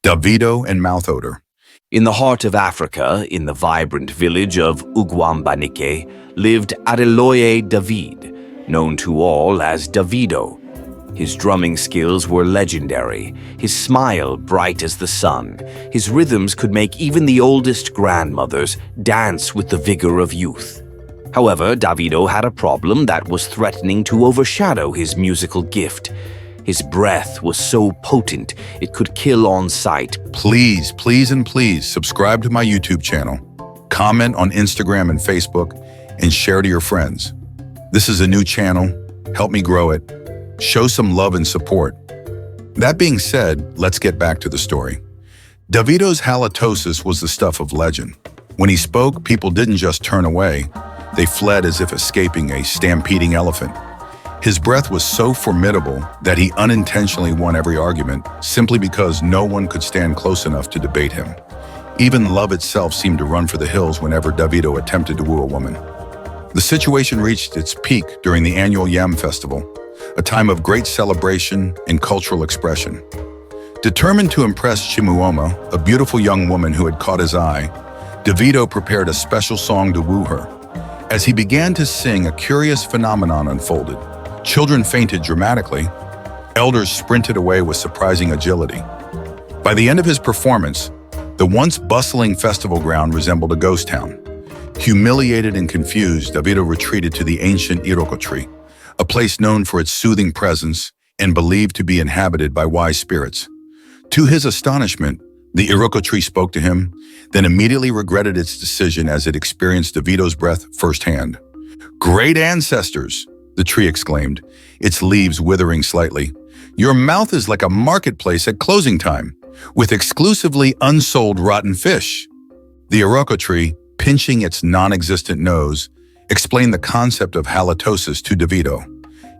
Davido and mouth odor. In the heart of Africa, in the vibrant village of Ugwambanike, lived Adeloye David, known to all as Davido. His drumming skills were legendary, his smile bright as the sun. His rhythms could make even the oldest grandmothers dance with the vigor of youth. However, Davido had a problem that was threatening to overshadow his musical gift. His breath was so potent it could kill on sight. Please, please, and please subscribe to my YouTube channel, comment on Instagram and Facebook, and share to your friends. This is a new channel. Help me grow it. Show some love and support. That being said, let's get back to the story. Davido's halitosis was the stuff of legend. When he spoke, people didn't just turn away. They fled as if escaping a stampeding elephant. His breath was so formidable that he unintentionally won every argument simply because no one could stand close enough to debate him. Even love itself seemed to run for the hills whenever Davido attempted to woo a woman. The situation reached its peak during the annual Yam Festival, a time of great celebration and cultural expression. Determined to impress Chimuoma, a beautiful young woman who had caught his eye, Davido prepared a special song to woo her. As he began to sing, a curious phenomenon unfolded. Children fainted dramatically. Elders sprinted away with surprising agility. By the end of his performance, the once bustling festival ground resembled a ghost town. Humiliated and confused, Davido retreated to the ancient Iroko tree, a place known for its soothing presence and believed to be inhabited by wise spirits. To his astonishment, the Iroko tree spoke to him, then immediately regretted its decision as it experienced Davido's breath firsthand. "Great ancestors!" the tree exclaimed, its leaves withering slightly. "Your mouth is like a marketplace at closing time, with exclusively unsold rotten fish." The Iroko tree, pinching its non-existent nose, explained the concept of halitosis to Davido.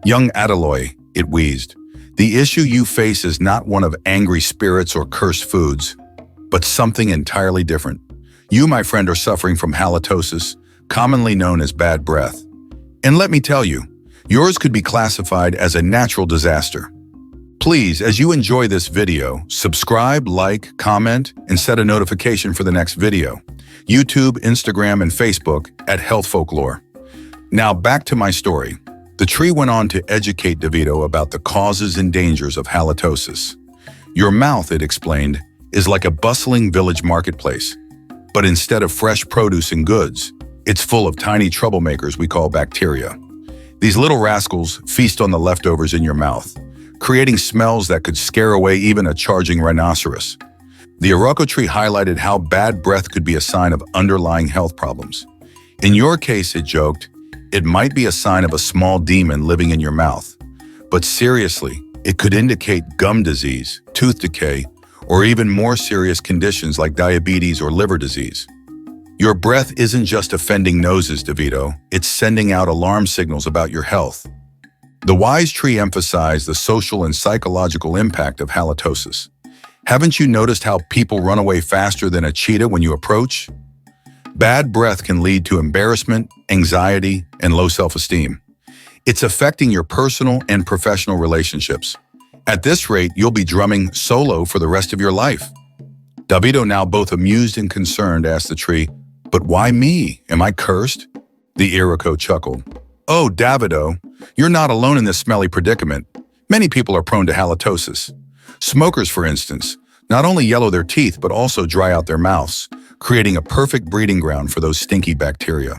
"Young Adeloye," it wheezed, "the issue you face is not one of angry spirits or cursed foods, but something entirely different. You, my friend, are suffering from halitosis, commonly known as bad breath. And let me tell you, yours could be classified as a natural disaster. Please, as you enjoy this video, subscribe, like, comment, and set a notification for the next video. YouTube, Instagram, and Facebook at Health Folklore. Now back to my story. The tree went on to educate Davido about the causes and dangers of halitosis. Your mouth, it explained, is like a bustling village marketplace. But instead of fresh produce and goods, it's full of tiny troublemakers we call bacteria. These little rascals feast on the leftovers in your mouth, creating smells that could scare away even a charging rhinoceros. The Iroko tree highlighted how bad breath could be a sign of underlying health problems. In your case, it joked, it might be a sign of a small demon living in your mouth. But seriously, it could indicate gum disease, tooth decay, or even more serious conditions like diabetes or liver disease. Your breath isn't just offending noses, Davido, it's sending out alarm signals about your health. The wise tree emphasized the social and psychological impact of halitosis. Haven't you noticed how people run away faster than a cheetah when you approach? Bad breath can lead to embarrassment, anxiety, and low self-esteem. It's affecting your personal and professional relationships. At this rate, you'll be drumming solo for the rest of your life. Davido, now both amused and concerned, asked the tree, "But why me? Am I cursed?" The Iroko chuckled. "Oh, Davido, you're not alone in this smelly predicament. Many people are prone to halitosis. Smokers, for instance, not only yellow their teeth but also dry out their mouths, creating a perfect breeding ground for those stinky bacteria.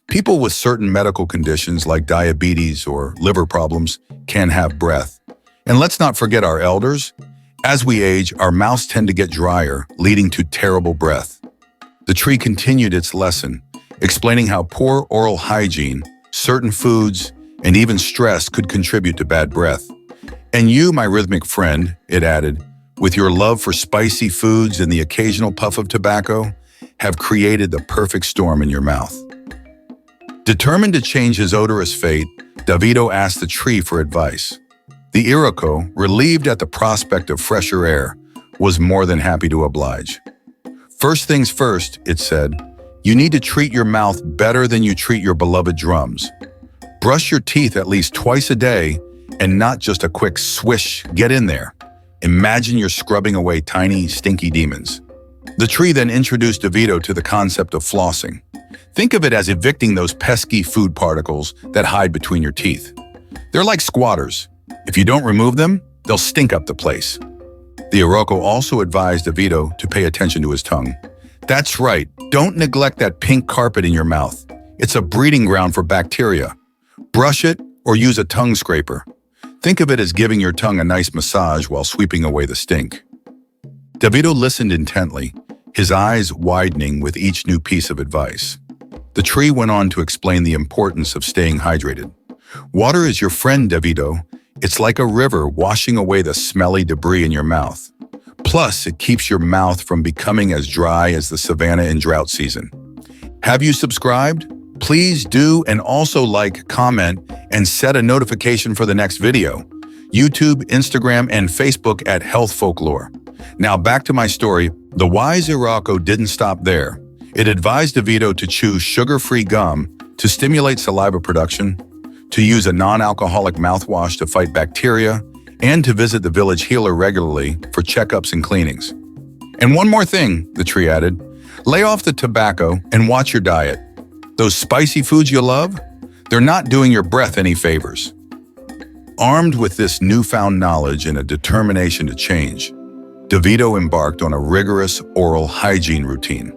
People with certain medical conditions like diabetes or liver problems can have breath. And let's not forget our elders. As we age, our mouths tend to get drier, leading to terrible breath." The tree continued its lesson, explaining how poor oral hygiene, certain foods, and even stress could contribute to bad breath. "And you, my rhythmic friend," it added, "with your love for spicy foods and the occasional puff of tobacco, have created the perfect storm in your mouth." Determined to change his odorous fate, Davido asked the tree for advice. The Iroko, relieved at the prospect of fresher air, was more than happy to oblige. "First things first," it said, "you need to treat your mouth better than you treat your beloved drums. Brush your teeth at least twice a day and not just a quick swish, get in there. Imagine you're scrubbing away tiny, stinky demons. The tree then introduced Davido to the concept of flossing. Think of it as evicting those pesky food particles that hide between your teeth. They're like squatters. If you don't remove them, they'll stink up the place. The Iroko also advised Davido to pay attention to his tongue. That's right, don't neglect that pink carpet in your mouth. It's a breeding ground for bacteria. Brush it or use a tongue scraper. Think of it as giving your tongue a nice massage while sweeping away the stink. Davido listened intently, his eyes widening with each new piece of advice. The tree went on to explain the importance of staying hydrated. Water is your friend, Davido. It's like a river washing away the smelly debris in your mouth. Plus, it keeps your mouth from becoming as dry as the savanna in drought season. Have you subscribed? Please do, and also like, comment, and set a notification for the next video. YouTube, Instagram, and Facebook at Health Folklore. Now back to my story. The wise Iroko didn't stop there. It advised Davido to chew sugar-free gum to stimulate saliva production, to use a non-alcoholic mouthwash to fight bacteria, and to visit the village healer regularly for checkups and cleanings. And one more thing, the tree added, lay off the tobacco and watch your diet. Those spicy foods you love, they're not doing your breath any favors. Armed with this newfound knowledge and a determination to change, Davido embarked on a rigorous oral hygiene routine.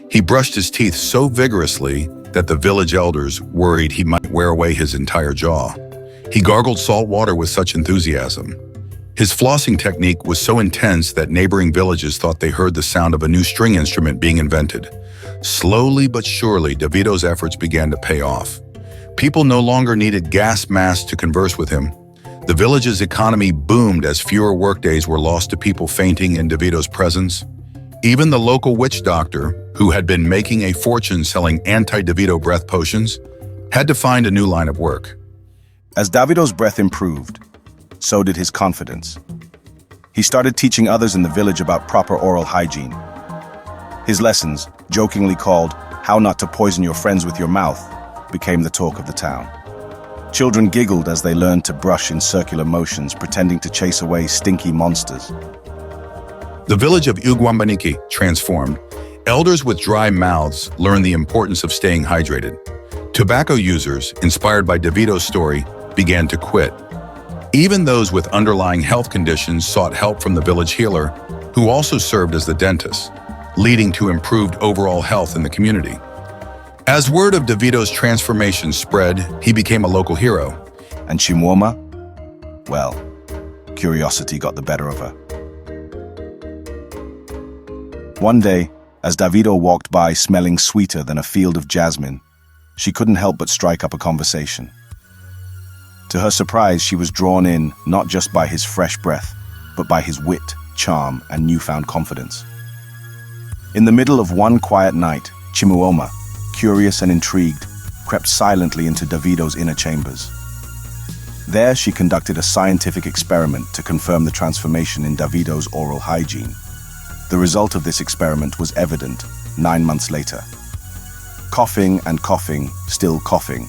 He brushed his teeth so vigorously that the village elders worried he might wear away his entire jaw. He gargled salt water with such enthusiasm. His flossing technique was so intense that neighboring villages thought they heard the sound of a new string instrument being invented. Slowly but surely, Davido's efforts began to pay off. People no longer needed gas masks to converse with him. The village's economy boomed as fewer workdays were lost to people fainting in Davido's presence. Even the local witch doctor, who had been making a fortune selling anti-Davido breath potions, had to find a new line of work. As Davido's breath improved, so did his confidence. He started teaching others in the village about proper oral hygiene. His lessons, jokingly called "How Not to Poison Your Friends with Your Mouth," became the talk of the town. Children giggled as they learned to brush in circular motions, pretending to chase away stinky monsters. The village of Ugwambanike transformed. Elders with dry mouths learned the importance of staying hydrated. Tobacco users, inspired by Davido's story, began to quit. Even those with underlying health conditions sought help from the village healer, who also served as the dentist, leading to improved overall health in the community. As word of Davido's transformation spread, he became a local hero. And Nchebe-jah? Well, curiosity got the better of her. One day, as Davido walked by smelling sweeter than a field of jasmine, she couldn't help but strike up a conversation. To her surprise, she was drawn in not just by his fresh breath, but by his wit, charm, and newfound confidence. In the middle of one quiet night, Nchebe-jah, curious and intrigued, crept silently into Davido's inner chambers. There, she conducted a scientific experiment to confirm the transformation in Davido's oral hygiene. The result of this experiment was evident 9 months later. Coughing and coughing, still coughing.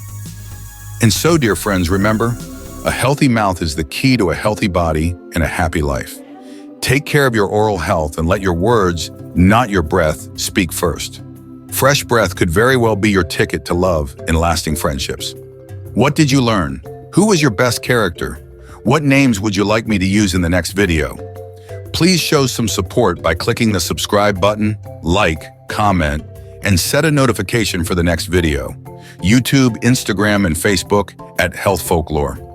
And so, dear friends, remember, a healthy mouth is the key to a healthy body and a happy life. Take care of your oral health and let your words, not your breath, speak first. Fresh breath could very well be your ticket to love and lasting friendships. What did you learn? Who was your best character? What names would you like me to use in the next video? Please show some support by clicking the subscribe button, like, comment, and set a notification for the next video. YouTube, Instagram, and Facebook at Health Folklore.